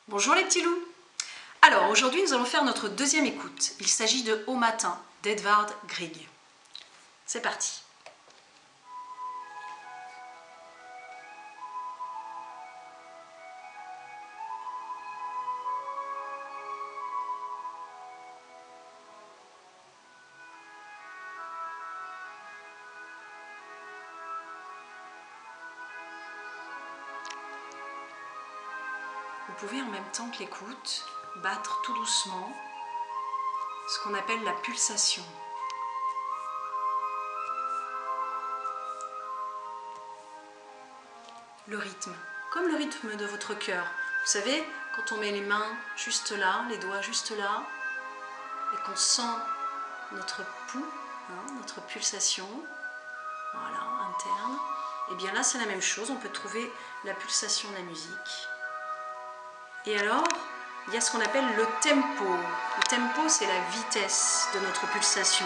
Bonjour les petits loups. Alors aujourd'hui nous allons faire notre deuxième écoute. Il s'agit de Au matin d'Edvard Grieg. C'est parti. Vous pouvez en même temps que l'écoute battre tout doucement ce qu'on appelle la pulsation. Le rythme, comme le rythme de votre cœur. Vous savez, quand on met les mains juste là, les doigts juste là, et qu'on sent notre pouls, notre pulsation, voilà, interne, et bien là c'est la même chose, on peut trouver la pulsation de la musique. Et alors, il y a ce qu'on appelle le tempo. Le tempo, c'est la vitesse de notre pulsation.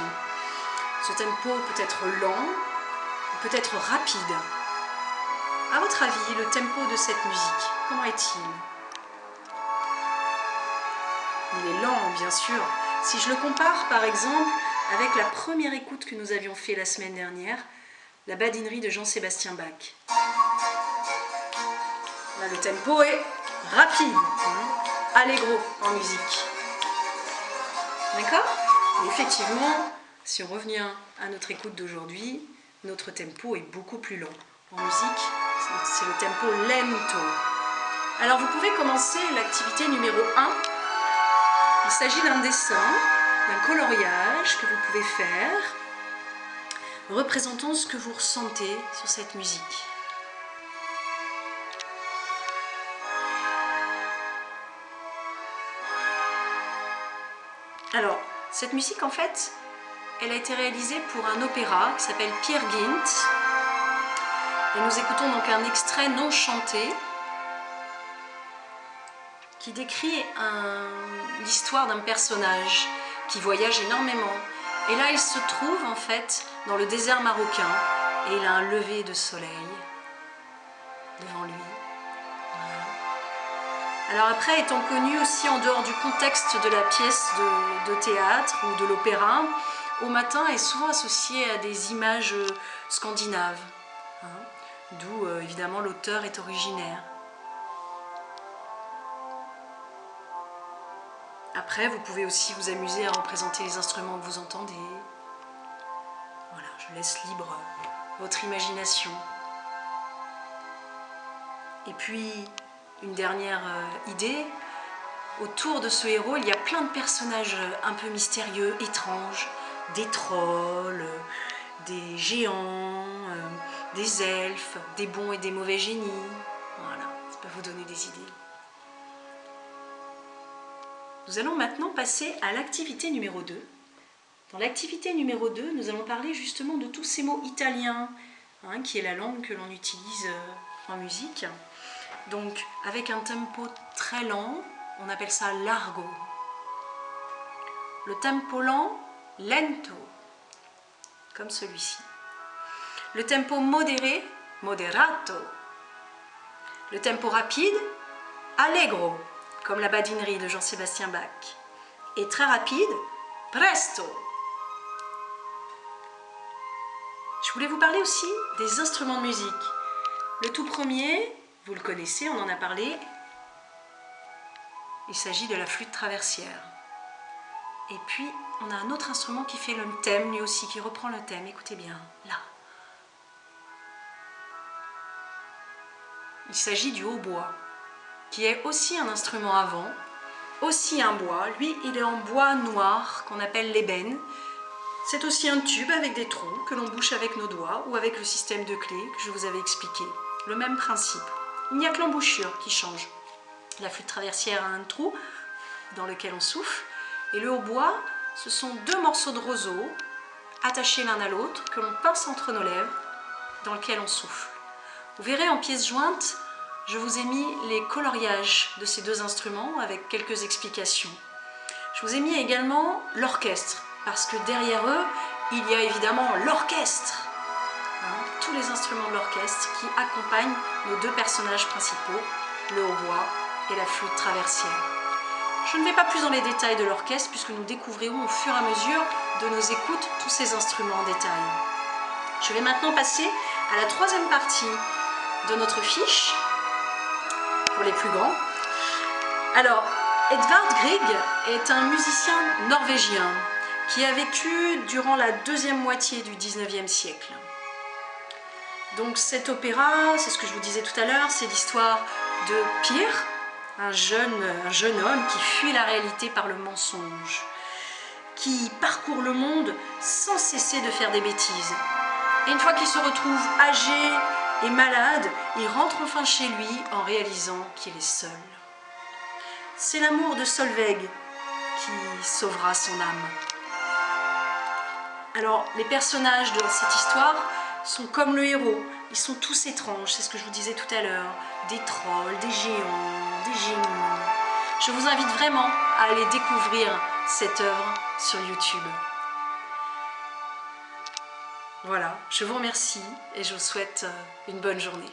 Ce tempo peut être lent, peut être rapide. À votre avis, le tempo de cette musique, comment est-il? Il est lent, bien sûr. Si je le compare, par exemple, avec la première écoute que nous avions fait la semaine dernière, la badinerie de Jean-Sébastien Bach. Là, le tempo est rapide, allegro en musique. D'accord? Et effectivement, si on revient à notre écoute d'aujourd'hui, notre tempo est beaucoup plus lent. En musique, c'est le tempo lento. Alors vous pouvez commencer l'activité numéro 1. Il s'agit d'un dessin, d'un coloriage que vous pouvez faire, représentant ce que vous ressentez sur cette musique. Alors, cette musique, en fait, elle a été réalisée pour un opéra qui s'appelle Peer Gynt. Et nous écoutons donc un extrait non chanté qui décrit l'histoire d'un personnage qui voyage énormément. Et là, il se trouve, en fait, dans le désert marocain et il a un lever de soleil devant lui. Alors après, étant connu aussi en dehors du contexte de la pièce de théâtre ou de l'opéra, Au matin est souvent associé à des images scandinaves, d'où évidemment l'auteur est originaire. Après, vous pouvez aussi vous amuser à représenter les instruments que vous entendez. Voilà, je laisse libre votre imagination. Et puis, une dernière idée, autour de ce héros, il y a plein de personnages un peu mystérieux, étranges, des trolls, des géants, des elfes, des bons et des mauvais génies. Voilà, ça peut vous donner des idées. Nous allons maintenant passer à l'activité numéro 2. Dans l'activité numéro 2, nous allons parler justement de tous ces mots italiens, qui est la langue que l'on utilise en musique. Donc, avec un tempo très lent, on appelle ça largo. Le tempo lent, lento, comme celui-ci. Le tempo modéré, moderato. Le tempo rapide, allegro, comme la badinerie de Jean-Sébastien Bach. Et très rapide, presto. Je voulais vous parler aussi des instruments de musique. Le tout premier, vous le connaissez, on en a parlé. Il s'agit de la flûte traversière. Et puis, on a un autre instrument qui fait le thème, lui aussi, qui reprend le thème. Écoutez bien, là. Il s'agit du hautbois, qui est aussi un instrument à vent, aussi un bois. Lui, il est en bois noir, qu'on appelle l'ébène. C'est aussi un tube avec des trous que l'on bouche avec nos doigts ou avec le système de clés que je vous avais expliqué. Le même principe. Il n'y a que l'embouchure qui change. La flûte traversière a un trou dans lequel on souffle. Et le hautbois, ce sont deux morceaux de roseau attachés l'un à l'autre que l'on pince entre nos lèvres, dans lequel on souffle. Vous verrez en pièces jointes, je vous ai mis les coloriages de ces deux instruments avec quelques explications. Je vous ai mis également l'orchestre, parce que derrière eux, il y a évidemment l'orchestre. Tous les instruments de l'orchestre qui accompagnent nos deux personnages principaux, le hautbois et la flûte traversière. Je ne vais pas plus dans les détails de l'orchestre puisque nous découvrirons au fur et à mesure de nos écoutes tous ces instruments en détail. Je vais maintenant passer à la troisième partie de notre fiche, pour les plus grands. Alors, Edvard Grieg est un musicien norvégien qui a vécu durant la deuxième moitié du 19e siècle. Donc cet opéra, c'est ce que je vous disais tout à l'heure, c'est l'histoire de Pierre, un jeune homme qui fuit la réalité par le mensonge, qui parcourt le monde sans cesser de faire des bêtises. Et une fois qu'il se retrouve âgé et malade, il rentre enfin chez lui en réalisant qu'il est seul. C'est l'amour de Solveig qui sauvera son âme. Alors, les personnages de cette histoire sont comme le héros, ils sont tous étranges, c'est ce que je vous disais tout à l'heure, des trolls, des géants, des génies. Je vous invite vraiment à aller découvrir cette œuvre sur YouTube. Voilà, je vous remercie et je vous souhaite une bonne journée.